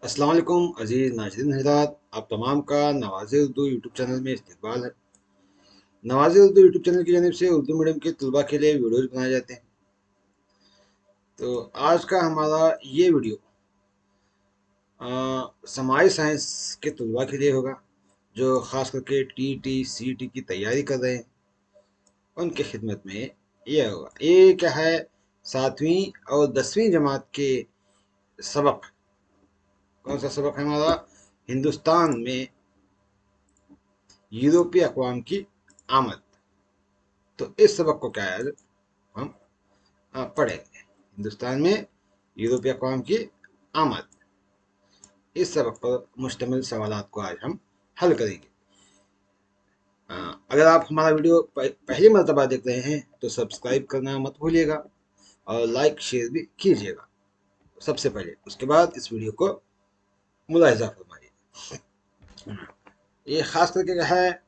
अस्सलाम वालेकुम अजीज़ नाज़रीन हज़रात, आप तमाम का नवाज़ उर्दू यूट्यूब चैनल में इस्तकबाल है। नवाज़ उर्दू यूट्यूब चैनल की जानिब से उर्दू मीडियम के तलबा के लिए वीडियोज़ बनाए जाते हैं। तो आज का हमारा ये वीडियो समाजी साइंस के तलबा के लिए होगा, जो ख़ास करके TT CT की तैयारी कर रहे हैं। उनके खिदमत में ये होगा। ये क्या है, 7वीं और 10वीं जमात के सबक। कौन सा सबक है हमारा? हिंदुस्तान में यूरोपीय अक़वाम की आमद। तो इस सबक को क्या है, हम पढ़ेंगे। हिंदुस्तान में यूरोपीय अक़वाम की आमद, इस सबक पर मुश्तमिल सवालात को आज हम हल करेंगे। अगर आप हमारा वीडियो पहली मरतबा देख रहे हैं तो सब्सक्राइब करना मत भूलिएगा और लाइक शेयर भी कीजिएगा सबसे पहले। उसके बाद इस वीडियो को मुलाहिजा फरमाइए। ये ख़ास करके क्या है,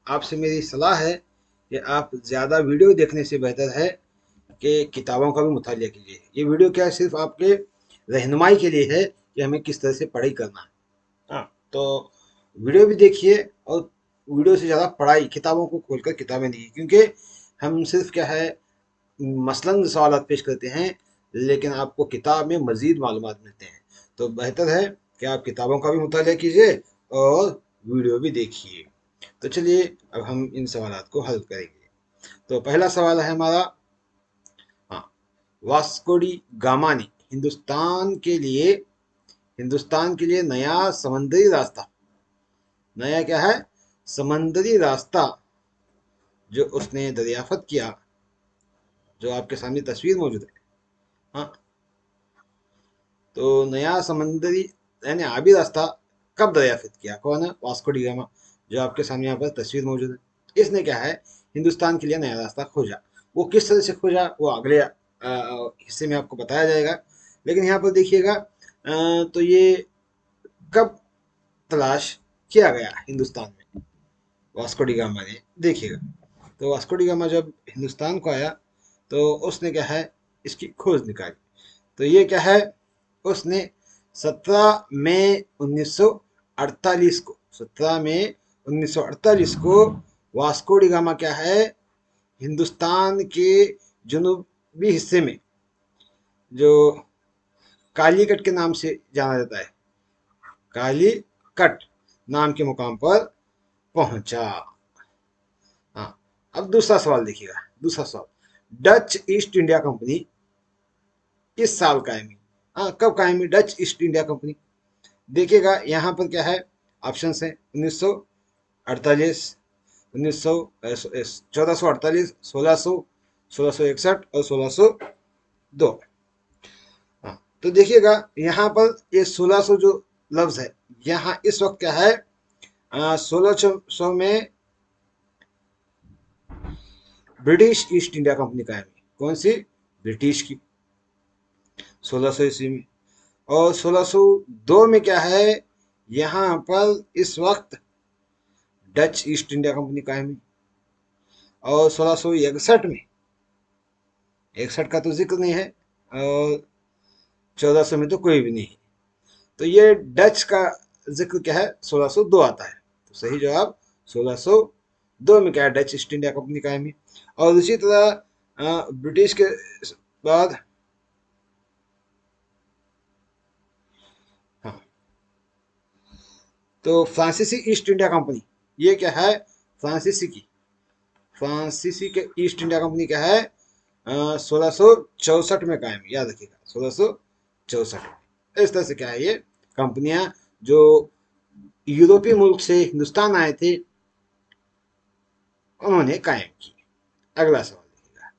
आपसे मेरी सलाह है कि आप ज़्यादा वीडियो देखने से बेहतर है कि किताबों का भी मुतालिया कीजिए। ये वीडियो क्या है, सिर्फ आपके रहनुमाई के लिए है कि हमें किस तरह से पढ़ाई करना है। हाँ, तो वीडियो भी देखिए और वीडियो से ज़्यादा पढ़ाई, किताबों को खोलकर किताबें देखिए, क्योंकि हम सिर्फ क्या है मसलन सवाल पेश करते हैं, लेकिन आपको किताब में मज़ीद मालूमात मिलते हैं। तो बेहतर है कि आप किताबों का भी मुतालिया कीजिए और वीडियो भी देखिए। तो चलिए अब हम इन सवालात को हल करेंगे। तो पहला सवाल है हमारा, हाँ, वास्को डी गामा ने हिंदुस्तान के लिए नया समंदरी रास्ता, नया क्या है, समंदरी रास्ता जो उसने दरियाफत किया, जो आपके सामने तस्वीर मौजूद है। हाँ, तो नया समंदरी यानी आबी रास्ता कब दरियाफत किया? कौन है? वास्को डी गामा, जो आपके सामने यहाँ पर तस्वीर मौजूद है। इसने क्या है, हिंदुस्तान के लिए नया रास्ता खोजा। वो किस तरह से खोजा, वो अगले हिस्से में आपको बताया जाएगा। लेकिन यहाँ पर देखिएगा, तो ये कब तलाश किया गया हिंदुस्तान में वास्को डी गामा ने? देखिएगा, तो वास्को डी गामा जब हिंदुस्तान को आया तो उसने क्या है, इसकी खोज निकाली। तो ये क्या है, उसने 17 मई 1948 को 17 मई 1948 को वास्को डी गामा क्या है, हिंदुस्तान के जनूबी हिस्से में जो कालीकट के नाम से जाना जाता है, कालीकट नाम के मुकाम पर पहुंचा। हाँ, अब दूसरा सवाल देखिएगा। दूसरा सवाल, डच ईस्ट इंडिया कंपनी किस साल कायम हुई? हाँ, कब कायम हुई डच ईस्ट इंडिया कंपनी? देखिएगा यहाँ पर क्या है, ऑप्शन है 1948, 1900, 1448, 1600, 1661 और 1602। हाँ, तो देखिएगा यहाँ पर ये 1600 जो लफ्ज है, यहाँ इस वक्त क्या है, 1600 में ब्रिटिश ईस्ट इंडिया कंपनी कायम हुई। कौन सी? ब्रिटिश की, 1600 ईस्वी में। और 1602 में क्या है, यहाँ पर इस वक्त डच ईस्ट इंडिया कंपनी कायम हुई। और 1661 में, 61 का तो जिक्र नहीं है, और 1400 में तो कोई भी नहीं। तो ये डच का जिक्र क्या है, 1602 आता है। तो सही जवाब 1602 में क्या है, डच ईस्ट इंडिया कंपनी कायम हुई। और इसी तरह ब्रिटिश के बाद, हाँ, तो फ्रांसीसी ईस्ट इंडिया कंपनी, ये क्या है, फ्रांसीसी के ईस्ट इंडिया कंपनी क्या है, 1664 में कायम, याद रखिएगा 1664। इस तरह से क्या है, ये कंपनियां जो यूरोपीय मुल्क से हिंदुस्तान आए थे, उन्होंने कायम की। अगला सवाल देखिएगा,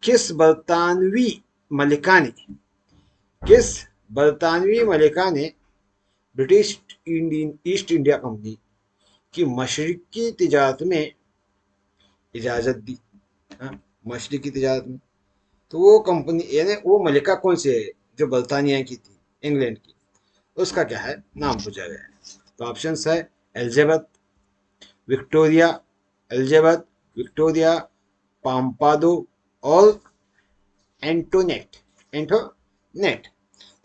किस बरतानवी मलिका ने किस बरतानवी मलिका ने ब्रिटिश ईस्ट इंडिया कंपनी की मशरकी तिजारत में इजाजत दी? हाँ, मशरकी तिजारत में। तो वो कंपनी यानी वो मलिका कौन सी है, जो बरतानिया की थी, इंग्लैंड की, उसका क्या है, नाम पूछा गया है। तो ऑप्शन है एलिजाबेथ, विक्टोरिया, एलिजाबेथ, विक्टोरिया, पाम्पादो और एंटोनेट।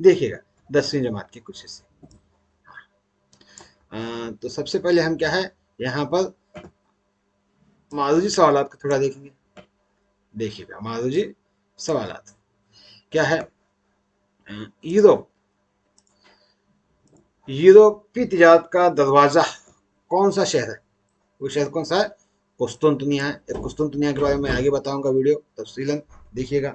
देखिएगा 10वीं जमात के कुछ हिस्से। तो सबसे पहले हम क्या है यहाँ पर मारूजी सवालात को थोड़ा देखेंगे। देखिएगा मारूजी सवालात क्या है। यूरोप, यूरोपीय तिजारत का दरवाजा कौन सा शहर है? वो शहर कौन सा है? कुस्तुनतुनिया है। कुस्तुनतुनिया के बारे में आगे बताऊंगा वीडियो तफसीलन, देखिएगा।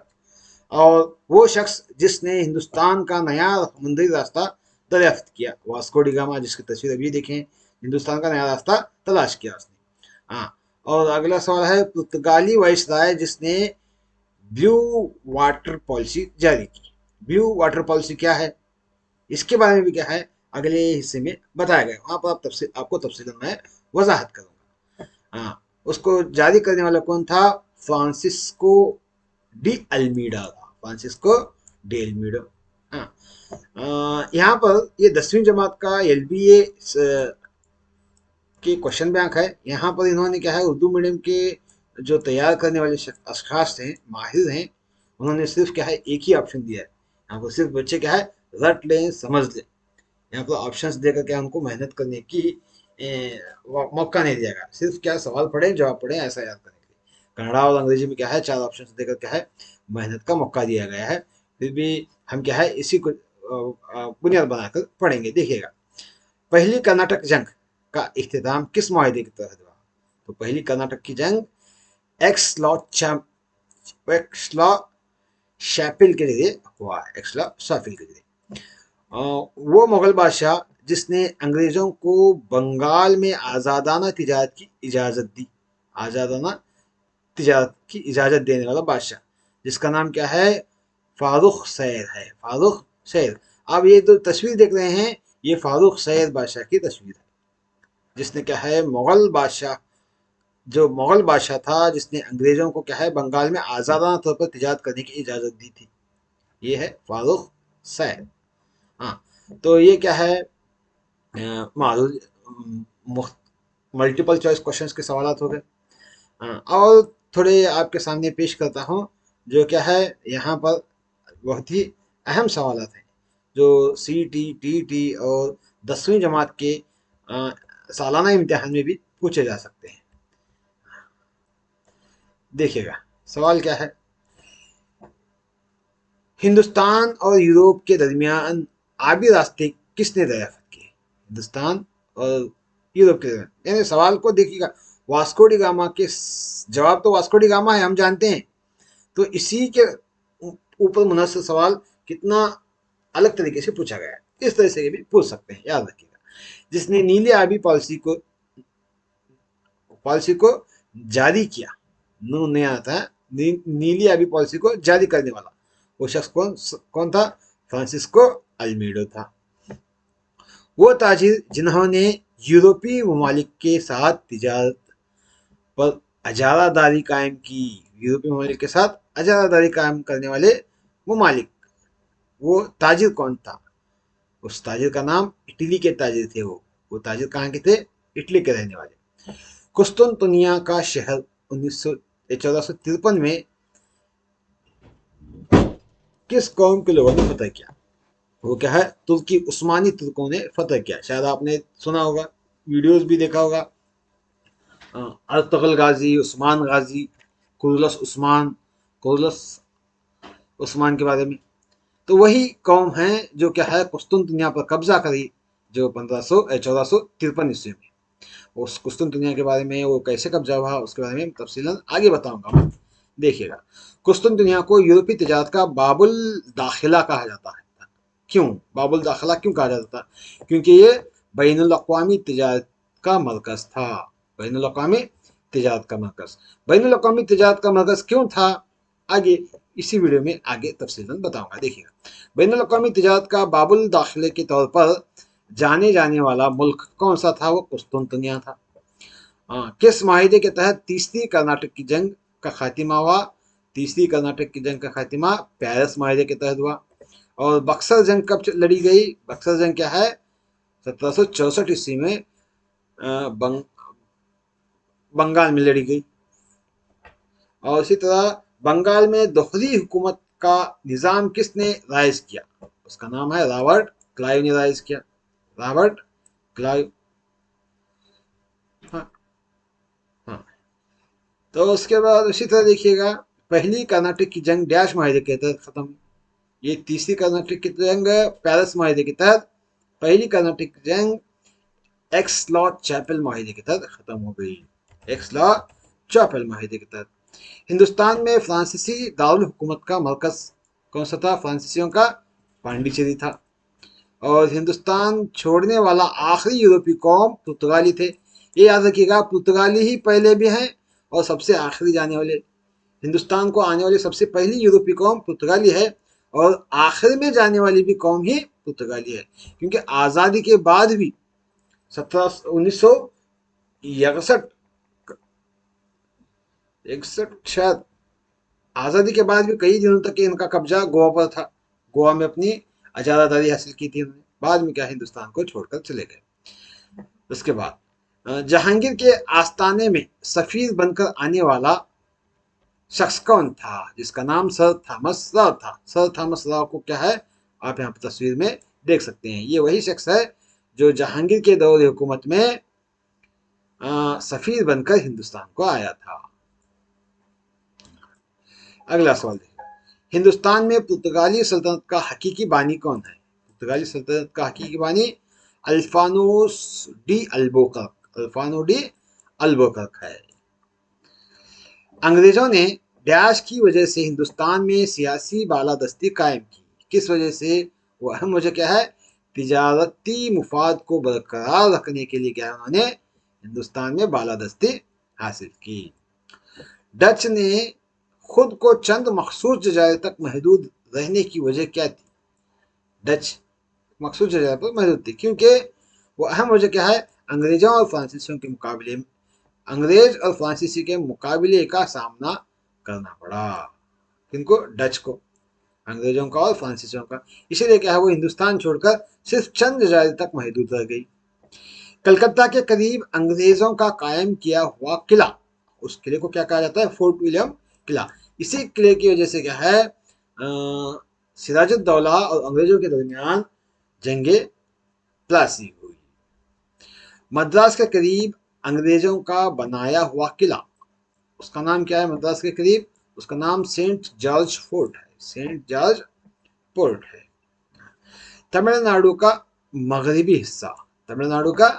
और वो शख्स जिसने हिंदुस्तान का नया समुद्री रास्ता दरियाफ्त किया, वास्को डी गामा, जिसकी तस्वीर अभी देखें, हिंदुस्तान का नया रास्ता तलाश किया उसने। हाँ, और अगला सवाल है पुर्तगाली वाइसराय जिसने ब्लू वाटर पॉलिसी जारी की। ब्लू वाटर पॉलिसी क्या है, इसके बारे में भी क्या है अगले हिस्से में बताया गया, वहां पर आपको तफसीलन मैं वजाहत करूंगा। हाँ, उसको जारी करने वाला कौन था? फ्रांसिस्को डी अल्मीडा था, फ्रांसिस्को डी अल्मीडा। हाँ, यहाँ पर ये 10वीं जमात का LBA के क्वेश्चन बैंक है। यहाँ पर इन्होंने क्या है उर्दू मीडियम के जो तैयार करने वाले अशखास हैं, माहिर हैं, उन्होंने सिर्फ क्या है एक ही ऑप्शन दिया है। यहाँ पर सिर्फ बच्चे क्या है रट लें, समझ लें। यहाँ पर ऑप्शंस देकर क्या उनको मेहनत करने की मौका नहीं दिया गया। सिर्फ क्या सवाल पढ़े, जवाब पढ़े, ऐसा याद करने के लिए। कन्नड़ा और अंग्रेजी में क्या है 4 ऑप्शंस देकर क्या है मेहनत का मौका दिया गया है। फिर भी हम क्या है इसी को बुनियाद बनाकर पढ़ेंगे। देखिएगा, पहली कर्नाटक जंग का इख्तिताम किस माहदे के तहत हुआ? तो पहली कर्नाटक की जंग एक्स-लॉ शैपिल के जरिए हुआ है, एक्स-लॉ शैपिल के जरिए। वो मुगल बादशाह जिसने अंग्रेजों को बंगाल में आज़ादाना तिजारत की इजाज़त दी, आज़ादाना तिजारत की इजाज़त देने वाला बादशाह, जिसका नाम क्या है? फारूक सैर है, फारूक सैर। आप ये जो तस्वीर देख रहे हैं ये फारूक सैर बादशाह की तस्वीर है, जिसने क्या है मुगल बादशाह, जो मुगल बादशाह था जिसने अंग्रेजों को क्या है बंगाल में आज़ादाना तौर पर तिजारत करने की इजाज़त दी थी, ये है फारूक सैर। हाँ, तो ये क्या है मल्टीपल चॉइस क्वेश्चंस के सवाल हो गए। और थोड़े आपके सामने पेश करता हूँ जो क्या है यहाँ पर बहुत ही अहम सवाल हैं जो CT, TT और 10वीं जमात के सालाना इम्तिहान में भी पूछे जा सकते हैं। देखिएगा सवाल क्या है, हिंदुस्तान और यूरोप के दरमियान आबी रास्ते किसने दरियाफ्त किए? हिंदुस्तान और यूरोप के दरमियान, यानी सवाल को देखिएगा, वास्को डी गामा के जवाब तो वास्को डी गामा है, हम जानते हैं। तो इसी के ऊपर मुनस्सर सवाल कितना अलग तरीके से पूछा गया है, इस तरह से भी पूछ सकते हैं, याद रखिएगा। जिसने नीले आबी पॉलिसी को जारी किया, नून नहीं आता है, नीली आबी पॉलिसी को जारी करने वाला वो शख्स कौन था? फ्रांसिस्को अल्मीडो था। वो ताजिर जिन्होंने यूरोपीय ममालिक के साथ तिजारत पर अजारादारी कायम की, यूरोपीय ममालिक के साथ अजारादारी कायम करने वाले ममालिक, वो ताजिर कौन था? उस ताजिर का नाम, इटली के ताजिर थे वो ताजिर कहाँ के थे? इटली के रहने वाले। कुस्तुनतुनिया का शहर 1453 में किस कौम के लोगों ने फतह किया? वो क्या है तुर्की उस्मानी तुर्कों ने फतह किया। शायद आपने सुना होगा, वीडियोस भी देखा होगा, अर्तगल गाजी, उस्मान गाजी, कुरलस उस्मान के बारे में। तो वही कौम है जो क्या है कुस्तुनतुनिया पर कब्जा करी, जो 1453 ईस्वी में। उस कुस्तुनतुनिया के बारे में, वो कैसे कब्जा हुआ, उसके बारे में तफसीलन आगे बताऊंगा मैं। देखिएगा, कुस्तुनतुनिया को यूरोपीय तिजारत का बाबुल दाखिला कहा जाता है। क्यों बाबुल दाखिला क्यों कहा जाता था? क्योंकि ये बैनुल अक़वामी तिजारत का मरकज था, बैनुल अक़वामी तिजारत का मरकज। बैनुल अक़वामी तिजारत का मरकज क्यों था, आगे इसी वीडियो में आगे तफसीलन बताऊंगा। देखिएगा, बैनुल अक़वामी तिजारत का बाबुल दाखिले के तौर पर जाने जाने वाला मुल्क कौन सा था? वो कुस्तुनतुनिया था। किस माहिदे के तहत तीसरी कर्नाटक की जंग का खात्मा हुआ? तीसरी कर्नाटक की जंग का खात्मा पेरिस माहिदे के तहत हुआ। और बक्सर जंग कब लड़ी गई? बक्सर जंग क्या है 1764 ईस्वी में बंगाल में लड़ी गई। और इसी तरह बंगाल में दोहरी हुकूमत का निज़ाम किसने राइज किया? उसका नाम है रॉबर्ट क्लाइव ने राइज किया, रॉबर्ट क्लाइव। हाँ हाँ। तो उसके बाद उसी तरह देखिएगा, पहली कर्नाटक की जंग डैश माहिदे के तहत खत्म। ये तीसरी कर्नाटक की जंग पेरिस माहिदे के तहत, पहली कर्नाटक की जंग एक्स लॉ चैपल माहिदे के तहत खत्म हो गई, एक्स लॉ चैपल माहिदे के तहत। हिंदुस्तान में फ्रांसीसी दारुल हुकूमत का मरकज कौन सा था? फ्रांसीसियों का पांडिचेरी था। और हिंदुस्तान छोड़ने वाला आखिरी यूरोपीय कौम पुर्तगाली थे। ये याद रखिएगा, पुर्तगाली ही पहले भी हैं और सबसे आखिरी जाने वाले, हिंदुस्तान को आने वाली सबसे पहली यूरोपीय कौम पुर्तगाली है और आखिर में जाने वाली भी कौम ही पुर्तगाली है। क्योंकि आज़ादी के बाद भी 1961 शायद, आज़ादी के बाद भी कई दिनों तक इनका कब्जा गोवा पर था। गोवा में अपनी आज़ादारी हासिल की थी उन्होंने, बाद में क्या हिंदुस्तान को छोड़कर चले गए। उसके बाद जहांगीर के आस्ताने में सफीर बनकर आने वाला शख्स कौन था? जिसका नाम सर थॉमस राव था। सर थॉमस राव को क्या है, आप यहाँ पर तस्वीर में देख सकते हैं। ये वही शख्स है जो जहांगीर के दौर हुकूमत में सफीर बनकर हिंदुस्तान को आया था। अगला सवाल देखिए, हिंदुस्तान में पुर्तगाली सल्तनत का हकीकी बानी कौन है? पुर्तगाली सल्तनत का हकीकी बानी अल्फानोस डी अल्बुकर्क, अल्फानो डी अल्बुकर्क है। अंग्रेजों ने डैश की वजह से हिंदुस्तान में सियासी बालादस्ती कायम की। किस वजह से? वो अहम वजह क्या है? तिजारती मुफाद को बरकरार रखने के लिए क्या उन्होंने हिंदुस्तान में बालादस्ती हासिल की। डच ने खुद को चंद मखसूस जजायर तक महदूद रहने की वजह क्या थी? डच मखसूस जजायर पर महदूद थी क्योंकि वो अहम वजह क्या है? अंग्रेजों और फ्रांसीसियों के मुकाबले, अंग्रेज और फ्रांसीसी के मुकाबले का सामना करना पड़ा। किनको? डच को, अंग्रेजों का और फ्रांसीसियों का। इसीलिए क्या है, वो हिंदुस्तान छोड़कर सिर्फ चंद जजायर तक महदूद रह गई। कलकत्ता के करीब अंग्रेजों का कायम किया हुआ किला, उस किले को क्या कहा जाता है? फोर्ट विलियम किला। इसी किले की वजह से क्या है, सिराजुद्दौला और अंग्रेजों के दरमियान जंगे प्लासी हुई। मद्रास के करीब अंग्रेजों का बनाया हुआ किला, उसका नाम क्या है? मद्रास के करीब, उसका नाम सेंट जॉर्ज फोर्ट है, सेंट जॉर्ज फोर्ट है। तमिलनाडु का मगरबी हिस्सा, तमिलनाडु का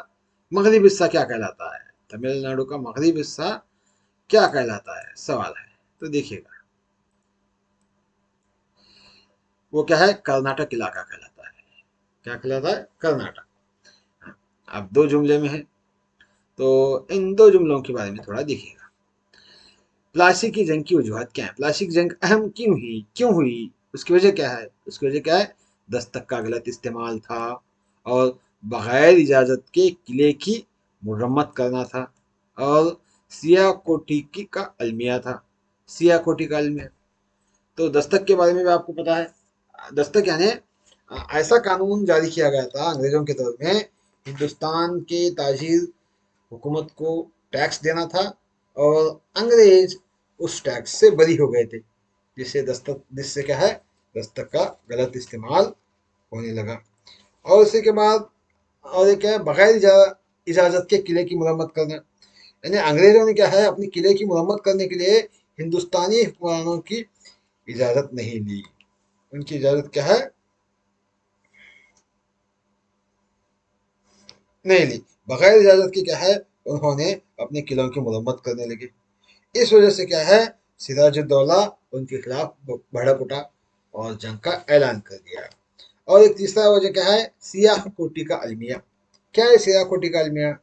मगरबी हिस्सा क्या कहलाता है? तमिलनाडु का मगरबी हिस्सा क्या कहलाता है, सवाल है। तो देखिएगा, वो क्या है? कर्नाटक इलाका कहलाता है। क्या कहलाता है? कर्नाटक। अब दो जुमले में है, तो इन दो जुमलों के बारे में थोड़ा देखिएगा। प्लासी की जंग की वजूहत क्या है? प्लासी की जंग अहम क्यों हुई? उसकी वजह क्या है? उसकी वजह क्या है? दस्तक का गलत इस्तेमाल था और बगैर इजाज़त के किले की मुरम्मत करना था और सियाकोटी की का अलमिया था, सियाकोटी का अलमिया। तो दस्तक के बारे में भी आपको पता है। दस्तक यानी ऐसा कानून जारी किया गया था अंग्रेजों के दौर में, हिंदुस्तान के ताजिर हुकूमत को टैक्स देना था और अंग्रेज उस टैक्स से बरी हो गए थे, जिससे क्या है, दस्तक का गलत इस्तेमाल होने लगा। और उसी के बाद और एक है बगैर इजाज़त के किले की मरम्मत करना, यानी अंग्रेजों ने क्या है, अपनी किले की मरम्मत करने के लिए हिंदुस्तानी हुक्मरानों की इजाज़त नहीं ली। उनकी इजाज़त क्या है, नहीं ली। बगैर इजाज़त की क्या है, उन्होंने अपने किलों की मरम्मत करने लगे। इस वजह से क्या है, सिराजुद्दौला उनके खिलाफ भड़क उठा और जंग का ऐलान कर दिया। और एक तीसरा वजह क्या है, सियाह कोटी का अलमिया। क्या है सियाह कोटी का अलमिया?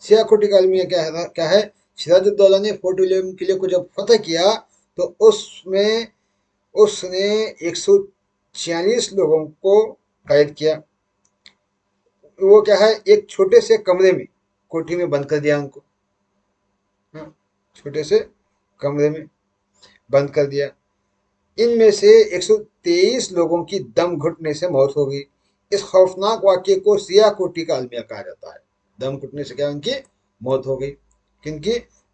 सियाह कोटी का अलमिया क्या है? सिराजुद्दौला ने फोर्ट विलियम किले को जब फतेह किया तो उसमें उसने 146 लोगों को कैद किया। वो क्या है, एक छोटे से कमरे में, कोठी में बंद कर दिया उनको। हाँ, छोटे से कमरे में बंद कर दिया। इनमें से 123 लोगों की दम घुटने से मौत हो गई। इस खौफनाक वाक्य को सियाह कोटी का अलमिया कहा जाता है। दम घुटने से क्या उनकी मौत हो गई? किनकी?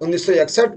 1961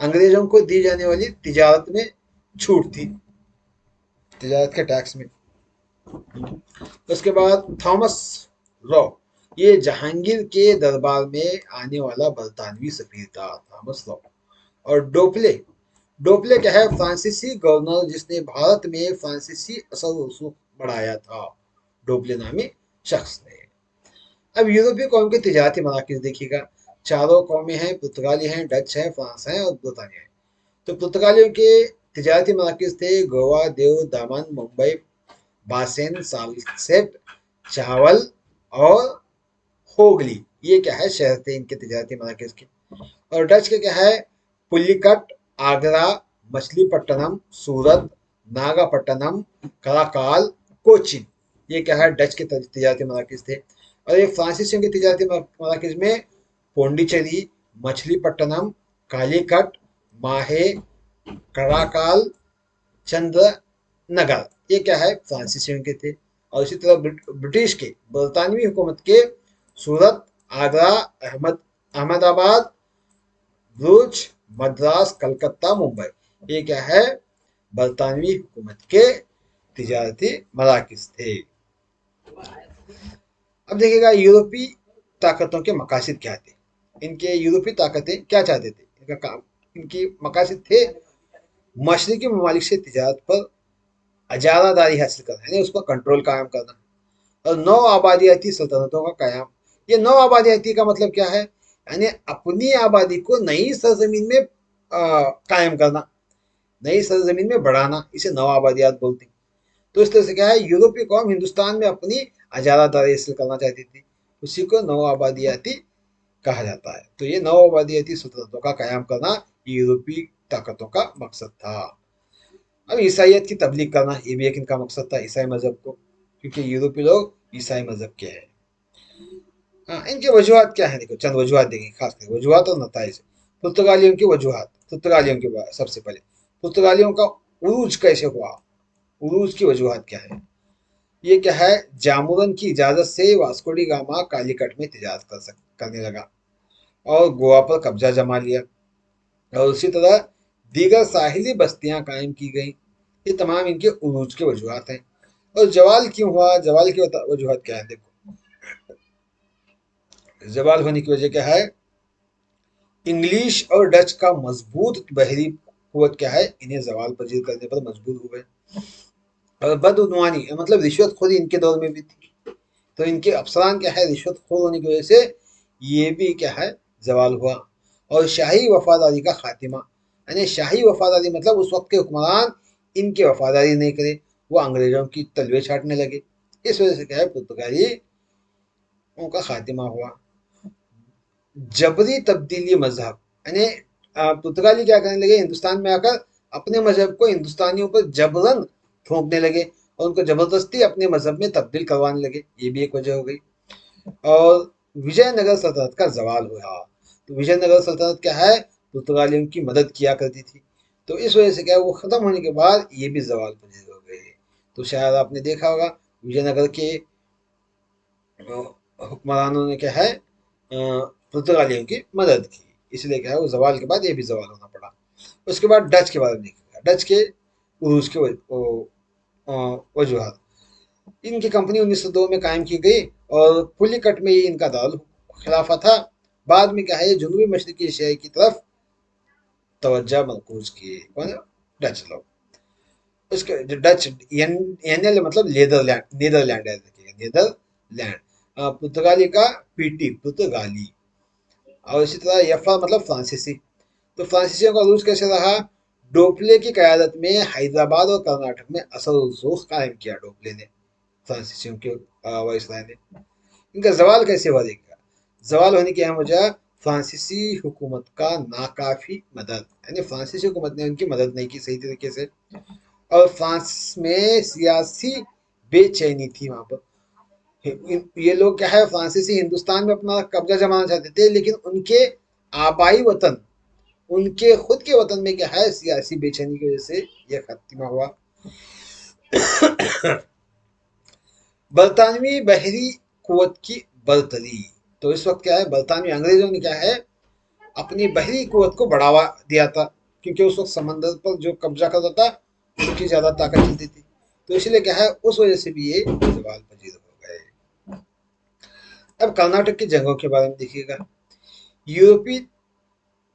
अंग्रेजों को दी जाने वाली तिजारत में छूट थी, तिजारत के टैक्स में। उसके बाद थॉमस लॉ, ये जहांगीर के दरबार में आने वाला बरतानवी सफीर था, थॉमस लॉ। और डोपले, डोपले क्या है, फ्रांसीसी गवर्नर जिसने भारत में फ्रांसीसी असर रसूख बढ़ाया था, डोपले नामी शख्स ने। अब यूरोपीय कौम के तिजारती मराकज देखिएगा, चारों कौमें हैं, पुर्तगाली हैं, डच है, फ्रांस है और ब्रिटानिया है। तो पुर्तगालियों के तिजारती मराकज थे गोवा, देव, दामन, मुंबई, बासेन, सालसेट, चावल और होगली, ये क्या है शहर थे इनके तिजारती मराकज के। और डच के क्या है, पुलिकट, आगरा, मछलीपट्टनम, सूरत, नागापट्टनम, कराकाल, कोचिन, ये क्या है डच के तिजारती मराकज थे। और ये फ्रांसीसियों के तिजारती मराकज में पोंडिचेरी, मछलीपट्टनम, कालीकट, माहे, कराकाल, चंद्र नगर, ये क्या है फ्रांसीसियों के थे। और इसी तरह ब्रिटिश के बरतानवी हुकूमत के सूरत, आगरा, अहमदाबाद, भरूच, मद्रास, कलकत्ता, मुंबई, ये क्या है बरतानवी हुकूमत के तिजारती मराकज थे। अब देखिएगा यूरोपीय ताकतों के मकासद क्या थे, इनके यूरोपीय ताकतें क्या चाहते थे, इनका काम, इनकी मकासद थे मशरकी ममालिक से तिजारत पर अजारादारी हासिल करना, यानी उस पर कंट्रोल कायम करना। और नौ आबादियाती सल्तनतों का कायम। ये नौ आबादियाती का मतलब क्या है, यानी अपनी आबादी को नई सरजमीन में कायम करना, नई सरजमीन में बढ़ाना, इसे नौ आबादियात बोलते हैं। तो इस तरह से क्या है, यूरोपीय कौम हिंदुस्तान में अपनी अजारादारी हासिल करना चाहती थी, उसी को नौ आबादियाती कहा जाता है। तो ये नौ आबादियाती सल्तनतों का कायम करना यूरोपीय ताकतों का मकसद था। अब ईसाइयत की तबलीग करना, ये भी एक इनका मकसद था, ईसाई मजहब को, क्योंकि यूरोपीय लोग ईसाई मजहब के हैं। हाँ, इनके वजूहत क्या है, देखो चंद वजूहत देखेंगे, खास कर वजूहत और नताइज। पुर्तगालियों की वजूहत, पुर्तगालियों की सबसे पहले पुर्तगालियों का उरूज कैसे हुआ, उरूज की वजूहत क्या है। ये क्या है, जामुरन की इजाजत से वास्को डी गामा कालीकट में तिजारत करने लगा और गोवा पर कब्जा जमा लिया। और उसी तरह दीगर साहिली बस्तियां कायम की गई। ये तमाम इनके उरूज के वजूहत हैं। और जवाल क्यों हुआ, जवाल की वजूहत क्या है, देखो जवाल होने की वजह क्या है, इंग्लिश और डच का मजबूत बहरी कुवत क्या है, इन्हें जवाल पजीर करने पर मजबूर हुए। और बदउनवानी मतलब रिश्वतखोरी इनके दौर में भी थी, तो इनके अफसरान क्या है रिश्वतखोर होने की वजह से ये भी क्या है जवाल हुआ। और शाही वफादारी का खात्मा, यानी शाही वफादारी मतलब उस वक्त के हुक्मरान इनकी वफादारी नहीं करे, वो अंग्रेजों की तलवे छाटने लगे, इस वजह से क्या है पुर्तगाली उनका खात्मा हुआ। जबरी तब्दीली मजहब, यानी पुर्तगाली क्या करने लगे, हिंदुस्तान में आकर अपने मजहब को हिंदुस्तानियों पर जबरन थोपने लगे और उनको जबरदस्ती अपने मजहब में तब्दील करवाने लगे, ये भी एक वजह हो गई। और विजयनगर सल्तनत का जवाल हुआ। तो विजयनगर सल्तनत क्या है, पुर्तगालियों की मदद किया करती थी, तो इस वजह से क्या है वो खत्म होने के बाद ये भी जवाल पजीर हो गए। तो शायद आपने देखा होगा विजयनगर के हुक्मरानों ने क्या है पुर्तगालियों की मदद की, इसलिए क्या है वो जवाल के बाद ये भी जवाल होना पड़ा। उसके बाद डच के बारे में देखिएगा, डच के उरूज के वजूहत। इनकी कंपनी 1902 में कायम की गई और पुलिकट में ही इनका दारुल खिलाफा था। बाद में क्या है जनूबी मशरकी एशिया की तरफ तवज्जो मरकूज किए कौन, डच लोग। उसके जो डच एनएल मतलब नीदरलैंड है, नीदरलैंड। पुर्तगाली का पीटी पुर्तगाली। और इसी तरह यफा मतलब फ्रांसीसी। तो फ्रांसीसियों का रूज कैसे रहा, डोपले की क़यादत में हैदराबाद और कर्नाटक में असर रसूख कायम किया डोपले ने, फ्रांसीसियों के वायसराय ने। इनका जवाल कैसे हुआ देखिएगा, जवाल होने की अहम वजह फ्रांसीसी हुकूमत का नाकाफी मदद, यानी फ्रांसीसी हुकूमत ने उनकी मदद नहीं की सही तरीके से। और फ्रांस में सियासी बेचैनी थी वहां पर। ये लोग क्या है फ्रांसीसी हिंदुस्तान में अपना कब्जा जमाना चाहते थे, लेकिन उनके आबाई वतन, उनके खुद के वतन में क्या है सियासी बेचैनी की वजह से यह खात्मा हुआ। बरतानवी बहरी कुवत की बरतरी। तो इस वक्त क्या है बरतानवी अंग्रेजों ने क्या है अपनी बहरी कुव्वत को बढ़ावा दिया था, क्योंकि उस वक्त समंदर पर जो कब्जा करता था उसकी ज्यादा ताकत चलती थी। तो इसलिए क्या है, उस वजह से भी ये जवाल पजीर हो गए। अब कर्नाटक की जंगों के बारे में देखिएगा। यूरोपीय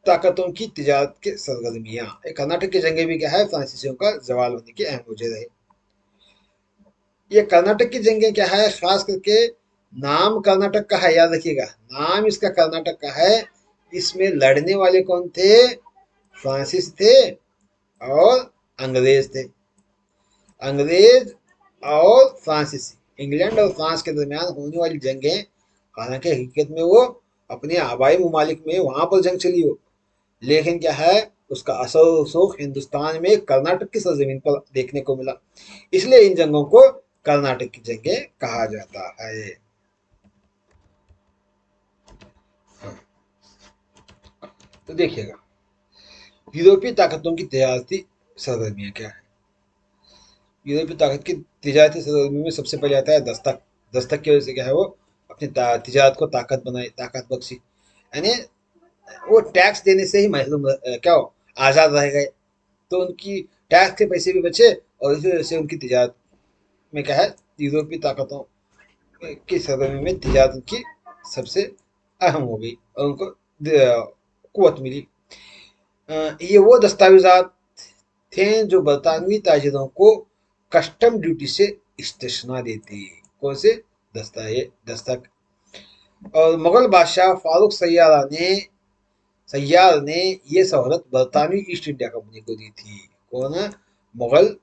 ताकतों की तिजारत के सरगर्मियां, कर्नाटक की जंगें भी क्या है, फ्रांसीसियों का जवाल होने की अहम वजह रहे। ये कर्नाटक की जंगें क्या है, खास करके नाम कर्नाटक का है, याद रखिएगा, नाम इसका कर्नाटक का है। इसमें लड़ने वाले कौन थे? फ्रांसिस थे और अंग्रेज थे। अंग्रेज और फ्रांसीसी, इंग्लैंड और फ्रांस के दरमियान होने वाली जंगें, हालांकि हकीकत में वो अपने आबाई ममालिक में वहां पर जंग चली हो, लेकिन क्या है, उसका असर रसूख हिंदुस्तान में कर्नाटक की सरजमीन पर देखने को मिला। इसलिए इन जंगों को कर्नाटक की जंगें कहा जाता है। तो देखिएगा, यूरोपीय ताकतों की तजारती सरगर्मियां क्या है। यूरोपीय ताकत की तजारती सरगर्मी में सबसे पहले आता है दस्तक। दस्तक की वजह से क्या है, वो अपनी तिजारत को ताकत बनाई, ताकत बख्शी, यानी वो टैक्स देने से ही महरूम क्या हो, आज़ाद रह गए। तो उनकी टैक्स के पैसे भी बचे, और इसी वजह से उनकी तिजारत में क्या है, यूरोपीय ताकतों की सरगर्मी में तिजारत उनकी सबसे अहम हो गई और उनको कुवत मिली। ये वो दस्तावेजात थे जो बरतानवी ताजिरों को कस्टम ड्यूटी से इस्तेस्ना देते। कौन से? दस्तक। और मुगल बादशाह फारूक सैयार ने ये सहूलत बरतानवी ईस्ट इंडिया कंपनी को दी थी। कौन है? मुगल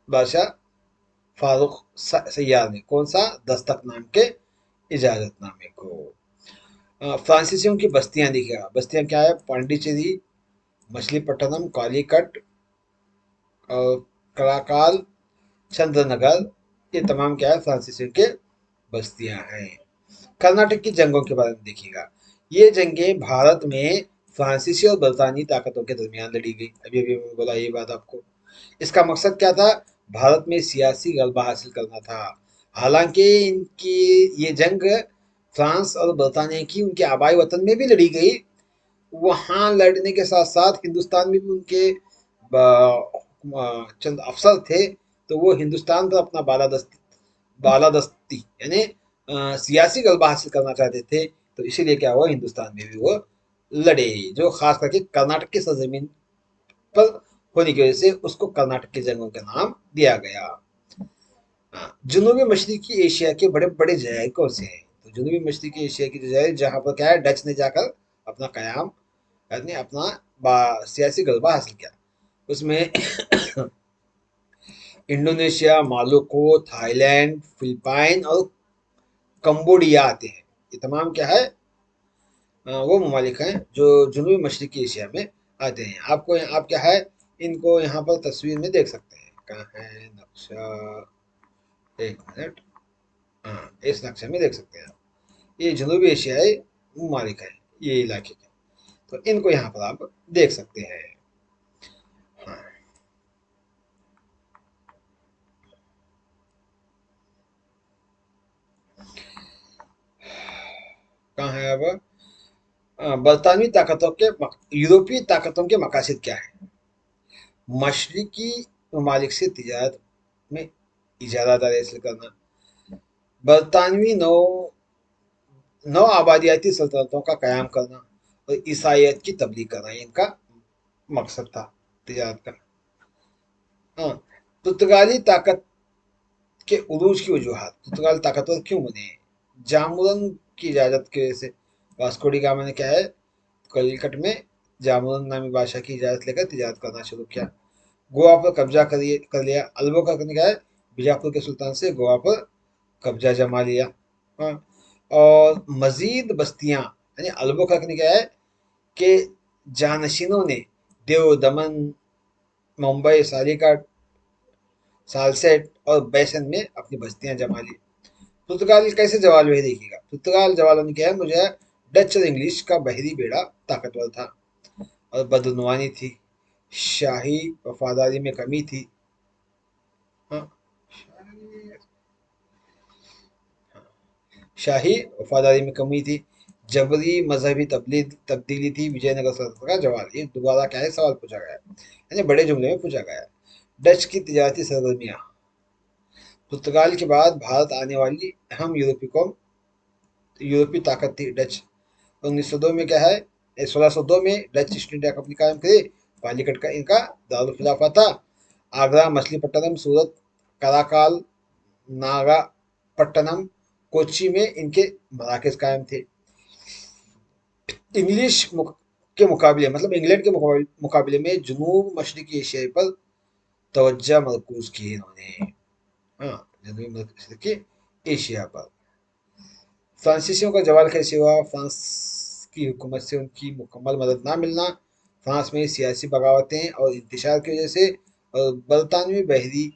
बादशाह फारूक सैयार ने। कौन सा? दस्तक नाम के इजाजतनामे को। फ्रांसीसियों की बस्तियां देखिएगा। बस्तियां क्या है? पांडिचेरी, मछलीपट्टनम, कालीकट और कराकाल, चंद्रनगर, ये तमाम क्या है, फ्रांसीसियों के बस्तियां हैं। कर्नाटक की जंगों के बारे में देखिएगा। ये जंगें भारत में फ्रांसीसी और बरतानी ताकतों के दरमियान लड़ी गई। अभी अभी मैं बोला ये बात आपको। इसका मकसद क्या था? भारत में सियासी गलबा हासिल करना था। हालांकि इनकी ये जंग फ्रांस और बरतानिया की उनके आबाई वतन में भी लड़ी गई। वहां लड़ने के साथ साथ हिंदुस्तान में भी उनके चंद अफसर थे, तो वो हिंदुस्तान पर अपना बालादस्ती यानी सियासी गलबा हासिल करना चाहते थे। तो इसीलिए क्या हुआ, हिंदुस्तान में भी वो लड़े, जो खास करके कर्नाटक की सरजमीन पर होने की वजह से उसको कर्नाटक की जंगों का नाम दिया गया। जनूबी मशरकी एशिया के बड़े बड़े जजायर कौन से हैं? तो जनूबी मशरकी एशिया की जजायर जहां पर क्या है, डच ने जाकर अपना कयाम यानी अपना सियासी गलबा हासिल किया, उसमें इंडोनेशिया, मालुको, थाईलैंड, फिलिपाइन और कंबोडिया आते हैं। ये तमाम क्या है, वो ममालिक हैं जो जनूबी मशरकी एशिया में आते हैं। आप क्या है, इनको यहाँ पर तस्वीर में देख सकते हैं। कहाँ है नक्शा? एक मिनट। हाँ, इस नक्शे में देख सकते हैं आप। ये जनूबी एशियाई ममालिक हैं, ये इलाके के। तो इनको यहाँ पर आप देख सकते हैं। हाँ, कहाँ है अब? बरतानवी ताकतों के यूरोपीय ताकतों के मकासद क्या है? मशरकी ममालिक से तिजारत में इजारात हासिल करना, बरतानवी नौ आबादियाती सल्तनतों का कयाम करना और ईसाइयत की तबलीग करना, ये इनका मकसद था तिजारत का। हाँ, पुर्तगाली ताकत के उरूज की वजूहत, पुर्तगाल ताकतवर क्यों बने? जामुरन की इजाजत की वजह से। वास्को डी गामा ने क्या है, कलिकट में जामुरन नामी बादशाह की इजाजत लेकर तिजारत करना शुरू किया। गोवा पर कब्जा कर लिया। अल्बुकर्क ने क्या है, बीजापुर के सुल्तान से गोवा पर कब्जा जमा लिया। हाँ, और मजीद बस्तियां, यानी अल्बुकर्क ने क्या है कि जानशीनों ने देव, दमन, मुंबई, सालिकाट, सालसेट और बैसन में अपनी बस्तियां जमा ली। पुर्तगाल कैसे जवाल हुए देखिएगा। पुर्तगाल जवालों ने क्या है, मुझे डच और इंग्लिश का बहरी बेड़ा ताकतवर था और बदनवानी थी, शाही वफादारी में कमी थी। हाँ, शाही वफादारी में कमी थी, जबरी मजहबी तब्दीली थी विजयनगर सल्तनत का जवाब। ये दोबारा क्या है, सवाल पूछा गया है, यानी बड़े जुमले में पूछा गया है। डच की तिजारती सरगर्मियां। पुर्तगाल के बाद भारत आने वाली अहम यूरोपीय ताकत थी डच। 1902 में क्या है, 1602 में डच ईस्ट इंडिया कंपनी कायम करे। पालीकट का इनका दारुल खिलाफा था। आगरा, मछलीपट्टनम, सूरत, कराकाल, नागापट्टनम, कोच्चि में इनके मराकज कायम थे। के मुकाबले, मतलब इंग्लैंड के मुकाबले में जनूब मशरकी एशिया पर तवज्जो मरकूज की इन्होंने। हाँ, जनूबी मशरकी एशिया पर। फ्रांसीसियों का जवाल कैसे हुआ? फ्रांस की हुकूमत से उनकी मुकम्मल मदद ना मिलना, फ्रांस में सियासी बगावतें और इंतशार की वजह से, और बरतानवी बहरी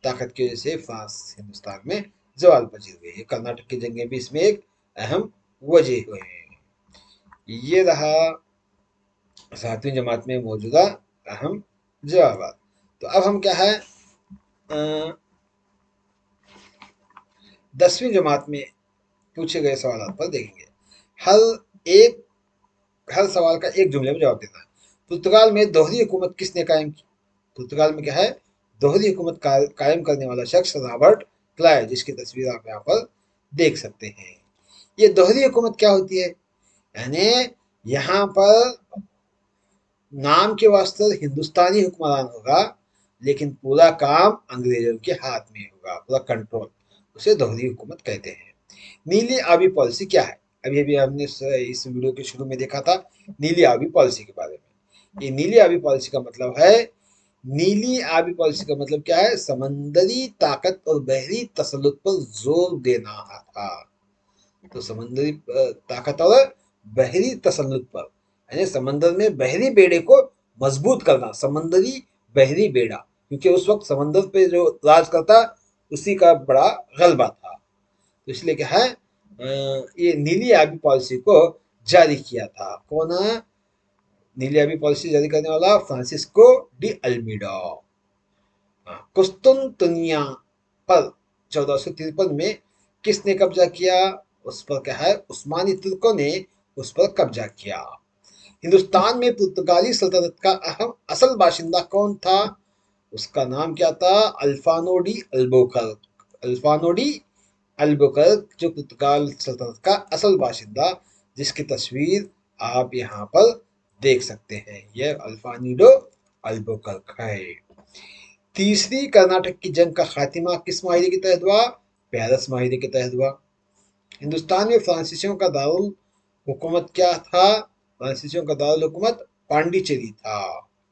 ताकत की वजह से फ्रांस हिंदुस्तान में जवाल पजीर हुए। कर्नाटक की जंगें भी इसमें एक अहम वजह हुए हैं। ये रहा 7वीं जमात में मौजूदा अहम जवाब। तो अब हम क्या है 10वीं जमात में पूछे गए सवाल पर देखेंगे। एक हर सवाल का एक जुमले में जवाब देना है। पुर्तगाल में दोहरी हुकूमत किसने कायम की? पुर्तगाल में क्या है, दोहरी हुकूमत कायम करने वाला शख्स रॉबर्ट क्लाइव, जिसकी तस्वीर आप यहाँ पर देख सकते हैं। ये दोहरी हुकूमत क्या होती है, यानी यहाँ पर नाम के वास्ते हिंदुस्तानी हुक्मरान होगा, लेकिन पूरा काम अंग्रेजों के हाथ में होगा, पूरा कंट्रोल, उसे दोहरी हुकूमत कहते हैं। नीली आबी पॉलिसी क्या है? अभी अभी हमने इस वीडियो के शुरू में देखा था नीली आबी पॉलिसी के बारे में। ये नीली आबी पॉलिसी का मतलब है, नीली आबी पॉलिसी का मतलब क्या है, समंदरी ताकत और बहरी तसल्लुत पर जोर देना था। तो समंदरी ताकत और बहरी तसल्लुत पर, यानी समंदर में बहरी बेड़े को मजबूत करना, समंदरी बहरी बेड़ा, क्योंकि उस वक्त समंदर पे जो राज करता उसी का बड़ा गलबा था। तो इसलिए क्या है, ये नीली आबी पॉलिसी को जारी किया था। कौन है नीली आबी पॉलिसी जारी करने वाला? Francisco de Almeida. कुस्तुनतुनिया पर 1453 में किसने कब्जा किया? उस पर क्या है, उस्मानी तुर्कों ने उस पर कब्जा किया। हिंदुस्तान में पुर्तगाली सल्तनत का अहम असल बाशिंदा कौन था? उसका नाम क्या था? अल्फानो डी अल्बुकर्क। अल्फानो डी अल्बुकर्क, जो पुर्तगाल सल्तनत का असल बाशिंदा, जिसकी तस्वीर आप यहाँ पर देख सकते हैं। यह अल्फानिडो अल्बुकर्क है। तीसरी कर्नाटक की जंग का खात्मा किस माहिरे के तहत हुआ? पेरिस माहिरे के तहत हुआ। हिंदुस्तान में फ्रांसीसियों का दारुल हुकूमत क्या था? फ्रांसीसियों का दारुल हुकूमत पांडिचेरी था।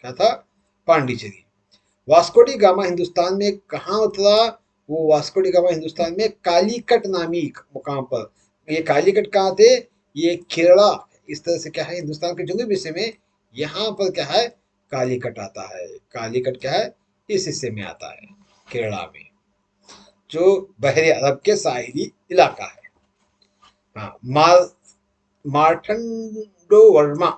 क्या था? Pondicherry. Vasco D gamma Hindustan में कहाँ उतरा? वो वास्को डी गामा हिंदुस्तान में कालीकट नामी मुकाम पर। ये कालीकट कहाँ थे? ये केरला, इस तरह से क्या है, हिंदुस्तान के जनूबी हिस्से में यहाँ पर क्या है, कालीकट आता है। कालीकट क्या है, इस हिस्से में आता है, केरला में, जो बहरे अरब के साहिली इलाका है। हाँ, मार्ठंडो वर्मा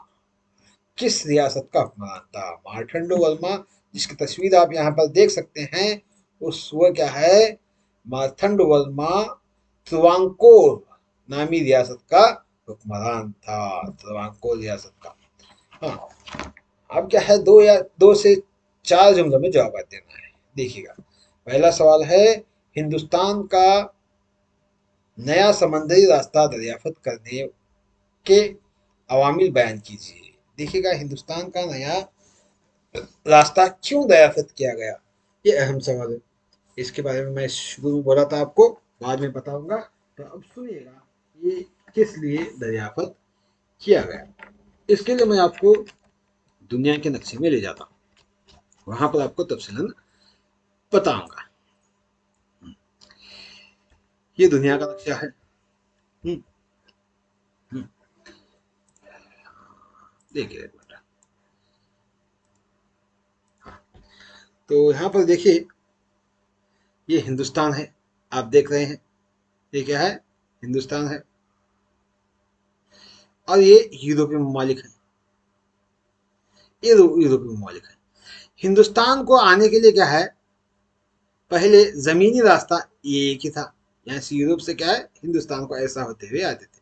किस रियासत का हुक्मरान था? मार्ठंडो वर्मा, जिसकी तस्वीर आप यहाँ पर देख सकते हैं, उस वो क्या है, मार्ठंडो वर्मा त्रवांकोर नामी रियासत का हुक्मरान था। त्रवांकोर रियासत का। हाँ, अब क्या है, दो से चार जुमलों में जवाब देना है। देखिएगा, पहला सवाल है, हिंदुस्तान का नया समंदरी रास्ता दरियाफ्त करने के अवामिल बयान कीजिए। देखिएगा, हिंदुस्तान का नया रास्ता क्यों दरियाफ्त किया गया, ये अहम सवाल है। इसके बारे में मैं शुरू में बोला था आपको, बाद में बताऊंगा। तो अब सुनिएगा, ये किस लिए दरियाफ्त किया गया। इसके लिए मैं आपको दुनिया के नक्शे में ले जाता हूँ, वहां पर आपको तफसीलन बताऊंगा। ये दुनिया का नक्शा है। हम्म, हम्म, देखिए एक मिनट। तो यहाँ पर देखिए, ये हिंदुस्तान है, आप देख रहे हैं, ये क्या है, हिंदुस्तान है, और ये यूरोपीय ममालिक है, ये यूरोपीय ममालिक है। हिंदुस्तान को आने के लिए क्या है, पहले जमीनी रास्ता ये एक ही था, यहाँ से यूरोप से क्या है, हिंदुस्तान को ऐसा होते हुए आते थे।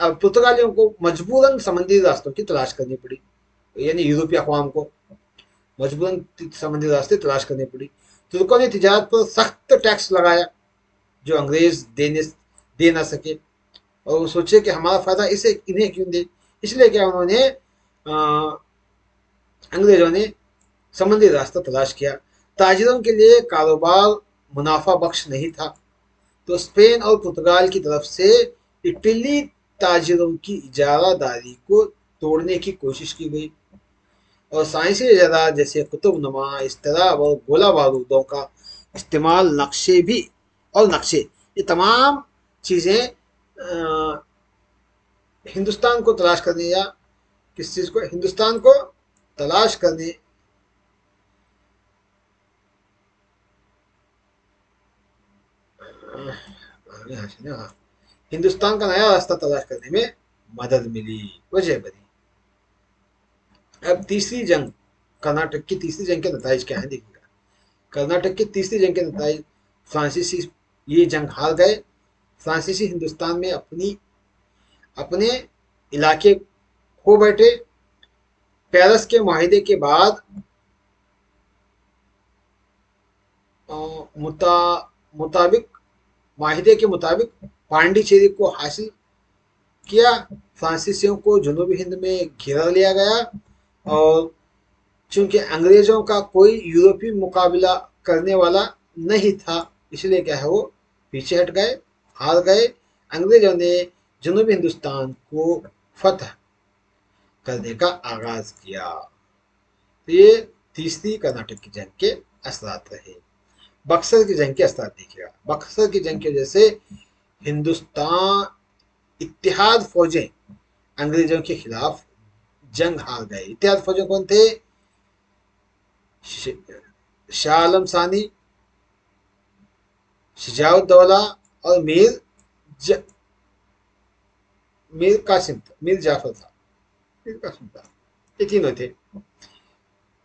अब पुर्तगालियों को मजबूरन समंदरी रास्तों की तलाश करनी पड़ी, यानी यूरोपीय अक़वाम को मजबूरन समंदरी रास्ते तलाश करनी पड़ी। तुर्कों ने तिजारत पर सख्त टैक्स लगाया जो अंग्रेज दे ना सके, और वो सोचे कि हमारा फायदा इसे इन्हें क्यों दे, इसलिए क्या उन्होंने अंग्रेजों ने समुद्री रास्ता तलाश किया। ताजिरों के लिए कारोबार मुनाफा बख्श नहीं था, तो स्पेन और पुर्तगाल की तरफ से इटली ताजिरों की इजारादारी को तोड़ने की कोशिश की गई, और साइंसी इजारात जैसे कुतुबनुमा इस्तराब और गोला बारूदों का इस्तेमाल, नक्शे ये तमाम चीज़ें हिंदुस्तान को तलाश करने, या किस चीज़ को, हिंदुस्तान को तलाश करने हिंदुस्तान का नया रास्ता तलाश करने में मदद मिली, वजह बनी। अब तीसरी जंग, कर्नाटक की तीसरी जंग के नताइज क्या है देखिएगा। कर्नाटक की तीसरी जंग के नताइज, फ्रांसीसी ये जंग हार गए। फ्रांसीसी हिंदुस्तान में अपने इलाके खो बैठे। पेरिस के माहिदे के बाद मुताबिक माहिदे के मुताबिक पांडिचेरी को हासिल किया। फ्रांसीसियों को जनूबी हिंद में घेरा लिया गया, और चूंकि अंग्रेजों का कोई यूरोपीय मुकाबला करने वाला नहीं था, इसलिए क्या है वो पीछे हट गए, हार गए। अंग्रेजों ने जनूबी हिंदुस्तान को फतह करने का आगाज किया। तो ये तीसरी कर्नाटक की जंग के असरात रहे। बक्सर की जंग के असरात देखिएगा। बक्सर की जंग की वजह से हिंदुस्तान इत्तेहाद फौजें अंग्रेजों के खिलाफ जंग हार गए। इत्तेहाद फौजें कौन थे? शाह आलम सानी, शुजाउद्दौला और मीर जाफर था, मीर कासिम था, ये तीनों थे।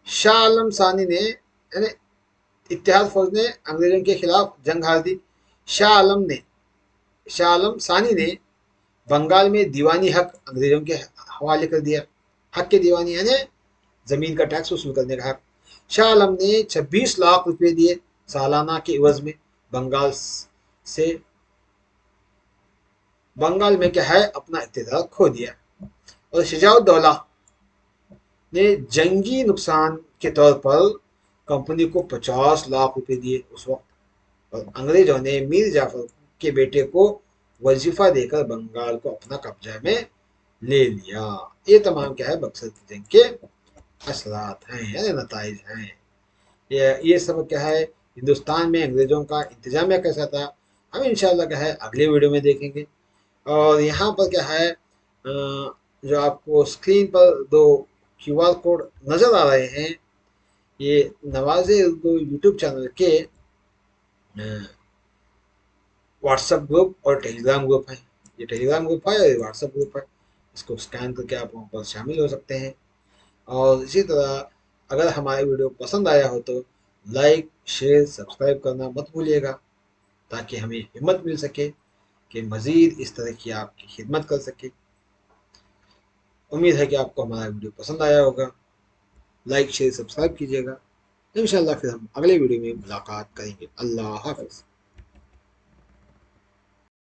शाह आलम सानी ने, यानी इत्तेहाद फौज ने अंग्रेजों के खिलाफ जंग हार दी। शाह आलम सानी ने बंगाल में दीवानी हक अंग्रेजों के हवाले कर दिया। हक के दीवानी यानी जमीन का टैक्स वसूल करने का हक। शाह आलम ने 26 लाख रुपए दिए सालाना के इवज में बंगाल से। बंगाल में क्या है अपना इख्तियार खो दिया। और शुजाउद्दौला ने जंगी नुकसान के तौर पर कंपनी को 50 लाख रुपए दिए उस वक्त। और अंग्रेजों ने मीर जाफर के बेटे को वजीफा देकर बंगाल को अपना कब्जा में ले लिया। ये तमाम क्या है बक्सर की जंग के असरात हैं, यानी नताइज हैं। ये सब क्या है, हिंदुस्तान में अंग्रेजों का इंतजामिया कैसा था, हम इंशाल्लाह क्या है अगले वीडियो में देखेंगे। और यहाँ पर क्या है, जो आपको स्क्रीन पर दो QR कोड नज़र आ रहे हैं, ये नवाज़े उर्दू यूट्यूब चैनल के व्हाट्सएप ग्रुप और टेलीग्राम ग्रुप है। ये टेलीग्राम ग्रुप है और ये व्हाट्सएप ग्रुप है। इसको स्कैन करके आप वहाँ पर शामिल हो सकते हैं। और इसी तरह अगर हमारी वीडियो पसंद आया हो तो लाइक, शेयर, सब्सक्राइब करना मत भूलिएगा, ताकि हमें हिम्मत मिल सके कि मज़ीद इस तरह की आपकी खिदमत कर सके। उम्मीद है कि आपको हमारा वीडियो पसंद आया होगा। लाइक, शेयर, सब्सक्राइब कीजिएगा। इंशाल्लाह फिर हम अगले वीडियो में मुलाकात करेंगे। अल्लाह हाफ़िज़।